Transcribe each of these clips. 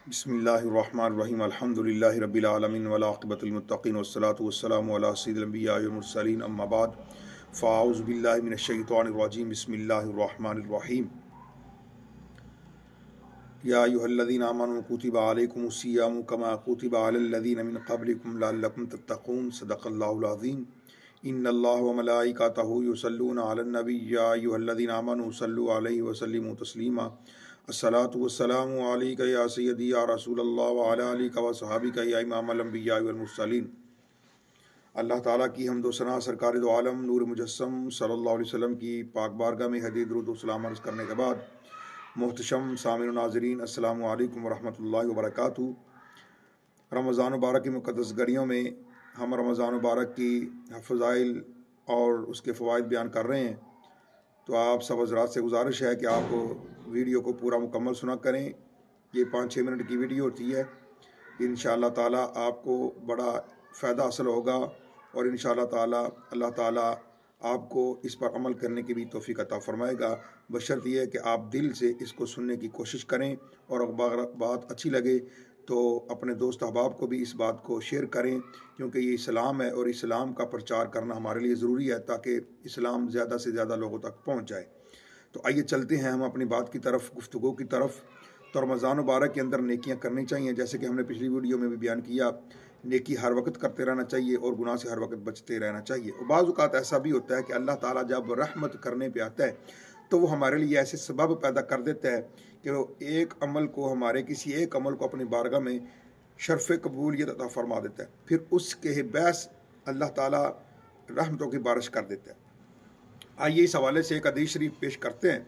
بسم اللہ الرحمن الرحیم الحمدللہ رب العالمین والعاقبۃ للمتقین والصلاة والسلام علی سید الانبیاء والمرسلین اما بعد فاعوذ باللہ من الشیطان الرجیم بسم اللہ الرحمن الرحیم یا ایھا الذین آمنوا کتب علیکم الصیام کما کتب علی الذین من قبلکم لعلکم تتقون صدق اللہ العظیم ان اللہ وملائکتہ یصلون علی النبی یا ایھا الذین آمنوا صلوا علیہ وسلموا تسلیما الصلاۃ والسلام علیک یا سیدی یا رسول اللہ وعلی آلک و صحابک یا امام الانبیاء والمرسلین۔ اللہ تعالیٰ کی حمد و ثنا سرکار دو عالم نور مجسم صلی اللہ علیہ وسلم کی پاک بارگاہ میں حدید درود و سلام عرض کرنے کے بعد محتشم سامعین و ناظرین السلام علیکم ورحمۃ اللہ وبرکاتہ۔ رمضان مبارک کی مقدس گھڑیوں میں ہم رمضان مبارک کی فضائل اور اس کے فوائد بیان کر رہے ہیں، تو آپ سب حضرات سے گزارش ہے کہ آپ ویڈیو کو پورا مکمل سنا کریں۔ یہ 5-6 منٹ کی ویڈیو ہوتی ہے، انشاءاللہ تعالیٰ آپ کو بڑا فائدہ حاصل ہوگا، اور انشاءاللہ تعالیٰ اللہ تعالیٰ آپ کو اس پر عمل کرنے کی بھی توفیق عطا فرمائے گا، بشرط یہ ہے کہ آپ دل سے اس کو سننے کی کوشش کریں، اور اگر بات اچھی لگے تو اپنے دوست احباب کو بھی اس بات کو شیئر کریں، کیونکہ یہ اسلام ہے اور اسلام کا پرچار کرنا ہمارے لیے ضروری ہے تاکہ اسلام زیادہ سے زیادہ لوگوں تک پہنچ جائے۔ تو آئیے چلتے ہیں ہم اپنی بات کی طرف، گفتگو کی طرف۔ تو رمضان مبارک کے اندر نیکیاں کرنی چاہیے، جیسے کہ ہم نے پچھلی ویڈیو میں بھی بیان کیا، نیکی ہر وقت کرتے رہنا چاہیے اور گناہ سے ہر وقت بچتے رہنا چاہیے۔ اور بعض اوقات ایسا بھی ہوتا ہے کہ اللہ تعالیٰ جب رحمت کرنے پہ آتا ہے تو وہ ہمارے لیے ایسے سبب پیدا کر دیتا ہے کہ وہ ایک عمل کو، ہمارے کسی ایک عمل کو اپنی بارگاہ میں شرف قبولیت عطا فرما دیتا ہے، پھر اس کے باعث اللہ تعالیٰ رحمتوں کی بارش کر دیتا ہے۔ آئیے اس حوالے سے ایک حدیث شریف پیش کرتے ہیں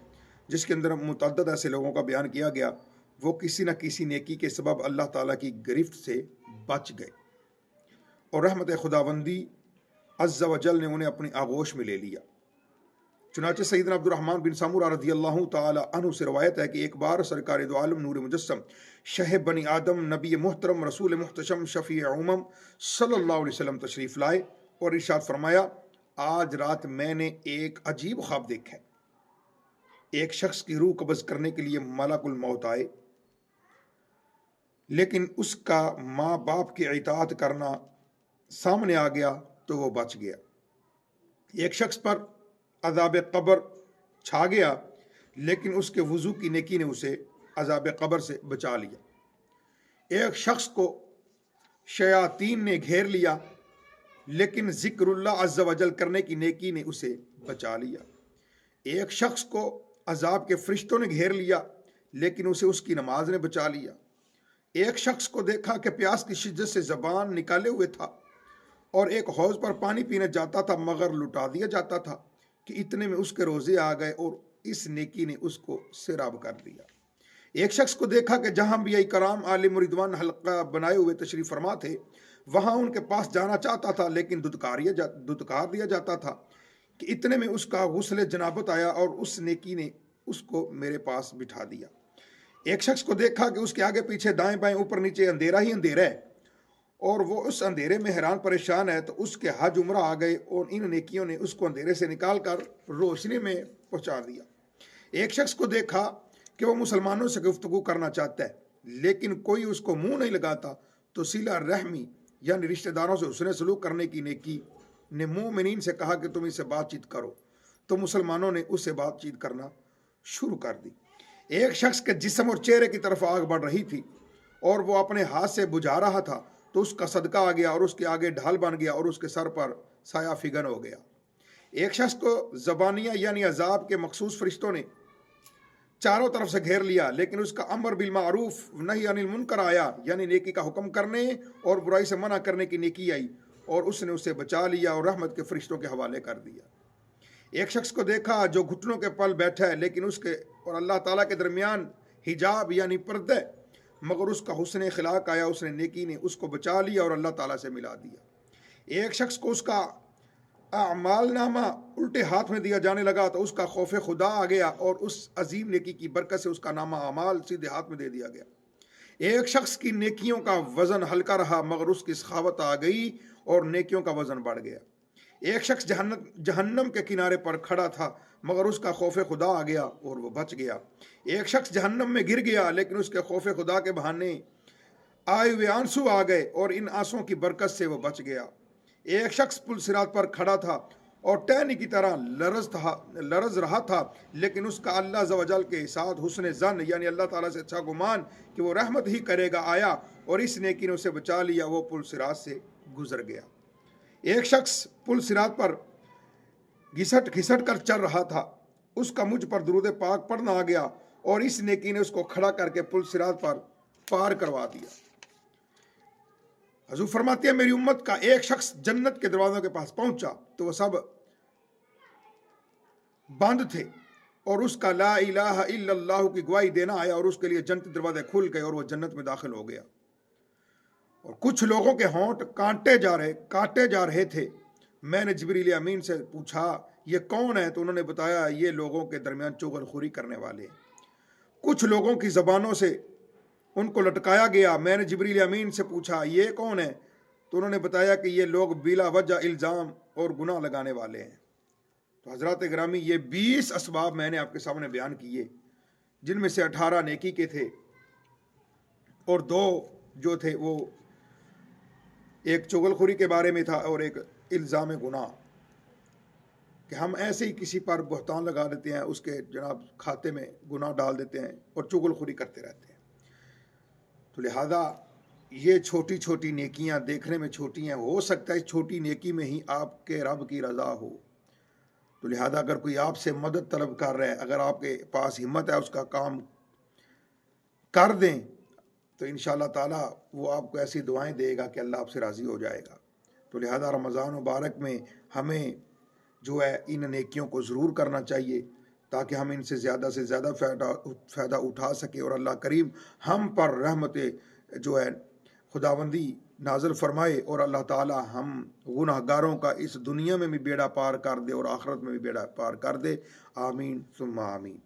جس کے اندر متعدد ایسے لوگوں کا بیان کیا گیا، وہ کسی نہ کسی نیکی کے سبب اللہ تعالیٰ کی گرفت سے بچ گئے اور رحمت خداوندی عز و جل نے انہیں اپنی آغوش میں لے لیا۔ چنانچہ سیدنا عبد الرحمن بن سمورہ رضی اللہ تعالی عنہ سے روایت ہے کہ ایک بار سرکار دو عالم نور مجسم شہ بنی آدم نبی محترم رسول محتشم شفیع امم صلی اللہ علیہ وسلم تشریف لائے اور ارشاد فرمایا، آج رات میں نے ایک عجیب خواب دیکھا ہے۔ ایک شخص کی روح قبض کرنے کے لیے ملک الموت آئے، لیکن اس کا ماں باپ کی اطاعت کرنا سامنے آ گیا تو وہ بچ گیا۔ ایک شخص پر عذاب قبر چھا گیا، لیکن اس کے وضو کی نیکی نے اسے عذاب قبر سے بچا لیا۔ ایک شخص کو شیاطین نے گھیر لیا، لیکن ذکر اللہ عز و جل کرنے کی نیکی نے اسے بچا لیا۔ ایک شخص کو عذاب کے فرشتوں نے گھیر لیا، لیکن اسے اس کی نماز نے بچا لیا۔ ایک شخص کو دیکھا کہ پیاس کی شدت سے زبان نکالے ہوئے تھا اور ایک حوض پر پانی پینے جاتا تھا مگر لٹا دیا جاتا تھا کہ اتنے میں اس کے روزے آ گئے اور اس نیکی نے اس کو سیراب کر دیا۔ ایک شخص کو دیکھا کہ جہاں انبیاء کرام عالم رضوان حلقہ بنائے ہوئے تشریف فرما تھے، وہاں ان کے پاس جانا چاہتا تھا لیکن دھتکار دیا جاتا تھا کہ اتنے میں اس کا غسل جنابت آیا اور اس نیکی نے اس کو میرے پاس بٹھا دیا۔ ایک شخص کو دیکھا کہ اس کے آگے پیچھے دائیں بائیں اوپر نیچے اندھیرا ہی اندھیرا ہے اور وہ اس اندھیرے میں حیران پریشان ہے، تو اس کے حج عمرہ آ گئے اور ان نیکیوں نے اس کو اندھیرے سے نکال کر روشنی میں پہنچا دیا۔ ایک شخص کو دیکھا کہ وہ مسلمانوں سے گفتگو کرنا چاہتا ہے لیکن کوئی اس کو منہ نہیں لگاتا، تو صلہ رحمی یعنی رشتہ داروں سے حسن سلوک کرنے کی نیکی نے مومنین سے کہا کہ تم اس سے بات چیت کرو، تو مسلمانوں نے اس سے بات چیت کرنا شروع کر دی۔ ایک شخص کے جسم اور چہرے کی طرف آگ بڑھ رہی تھی اور وہ اپنے ہاتھ سے بجھا رہا تھا، تو اس کا صدقہ آ گیا اور اس کے آگے ڈھال بن گیا اور اس کے سر پر سایہ فگن ہو گیا۔ ایک شخص کو زبانیہ یعنی عذاب کے مخصوص فرشتوں نے چاروں طرف سے گھیر لیا، لیکن اس کا امر بالمعروف نہی عن المنکر آیا، یعنی نیکی کا حکم کرنے اور برائی سے منع کرنے کی نیکی آئی اور اس نے اسے بچا لیا اور رحمت کے فرشتوں کے حوالے کر دیا۔ ایک شخص کو دیکھا جو گھٹنوں کے پل بیٹھا ہے، لیکن اس کے اور اللہ تعالیٰ کے درمیان حجاب یعنی پردہ، مگر اس کا حسن اخلاق آیا، اس نے نیکی نے اس کو بچا لیا اور اللہ تعالیٰ سے ملا دیا۔ ایک شخص کو اس کا اعمال نامہ الٹے ہاتھ میں دیا جانے لگا، تو اس کا خوف خدا آ گیا اور اس عظیم نیکی کی برکت سے اس کا نامہ اعمال سیدھے ہاتھ میں دے دیا گیا۔ ایک شخص کی نیکیوں کا وزن ہلکا رہا، مگر اس کی سخاوت آ گئی اور نیکیوں کا وزن بڑھ گیا۔ ایک شخص جہنم کے کنارے پر کھڑا تھا مگر اس کا خوف خدا آ گیا اور وہ بچ گیا۔ ایک شخص جہنم میں گر گیا لیکن اس کے خوف خدا کے بہانے آئے ہوئے آنسو آ گئے اور ان آنسوؤں کی برکت سے وہ بچ گیا۔ ایک شخص پل صراط پر کھڑا تھا اور ٹہنی کی طرح لرز رہا تھا لیکن اس کا اللہ عز و جل کے ساتھ حسن ظن یعنی اللہ تعالیٰ سے اچھا گمان کہ وہ رحمت ہی کرے گا آیا اور اس نیکی نے اسے بچا لیا، وہ پل صراط سے گزر گیا۔ ایک شخص پل صراط پر گھسٹ کر چل رہا تھا، اس کا مجھ پر درود پاک پڑھنا آ گیا اور اس نیکی نے اس کو کھڑا کر کے پل صراط پر پار کروا دیا۔ حضور فرماتے ہیں میری امت کا ایک شخص جنت کے دروازوں کے پاس پہنچا تو وہ سب بند تھے اور اس کا لا الہ الا اللہ کی گواہی دینا آیا اور اس کے لیے جنت دروازے کھل گئے اور وہ جنت میں داخل ہو گیا۔ اور کچھ لوگوں کے ہونٹ کاٹے جا رہے تھے۔ میں نے جبریل امین سے پوچھا یہ کون ہے تو انہوں نے بتایا یہ لوگوں کے درمیان چغل خوری کرنے والے ہیں۔ کچھ لوگوں کی زبانوں سے ان کو لٹکایا گیا۔ میں نے جبریل امین سے پوچھا یہ کون ہے تو انہوں نے بتایا کہ یہ لوگ بلا وجہ الزام اور گناہ لگانے والے ہیں۔ تو حضرات گرامی یہ 20 اسباب میں نے آپ کے سامنے بیان کیے جن میں سے 18 نیکی کے تھے اور 2 جو تھے وہ ایک چغل خوری کے بارے میں تھا اور ایک الزام گناہ کہ ہم ایسے ہی کسی پر بہتان لگا دیتے ہیں، اس کے جناب کھاتے میں گناہ ڈال دیتے ہیں اور چغل خوری کرتے رہتے ہیں۔ تو لہذا یہ چھوٹی چھوٹی نیکیاں دیکھنے میں چھوٹی ہیں، ہو سکتا ہے اس چھوٹی نیکی میں ہی آپ کے رب کی رضا ہو۔ تو لہذا اگر کوئی آپ سے مدد طلب کر رہا ہے، اگر آپ کے پاس ہمت ہے اس کا کام کر دیں تو انشاءاللہ تعالی وہ آپ کو ایسی دعائیں دے گا کہ اللہ آپ سے راضی ہو جائے گا۔ تو لہذا رمضان مبارک میں ہمیں جو ہے ان نیکیوں کو ضرور کرنا چاہیے تاکہ ہم ان سے زیادہ فائدہ اٹھا سکیں اور اللہ کریم ہم پر رحمت جو ہے خداوندی نازل فرمائے اور اللہ تعالی ہم گناہ گاروں کا اس دنیا میں بھی بیڑا پار کر دے اور آخرت میں بھی بیڑا پار کر دے۔ آمین ثم آمین۔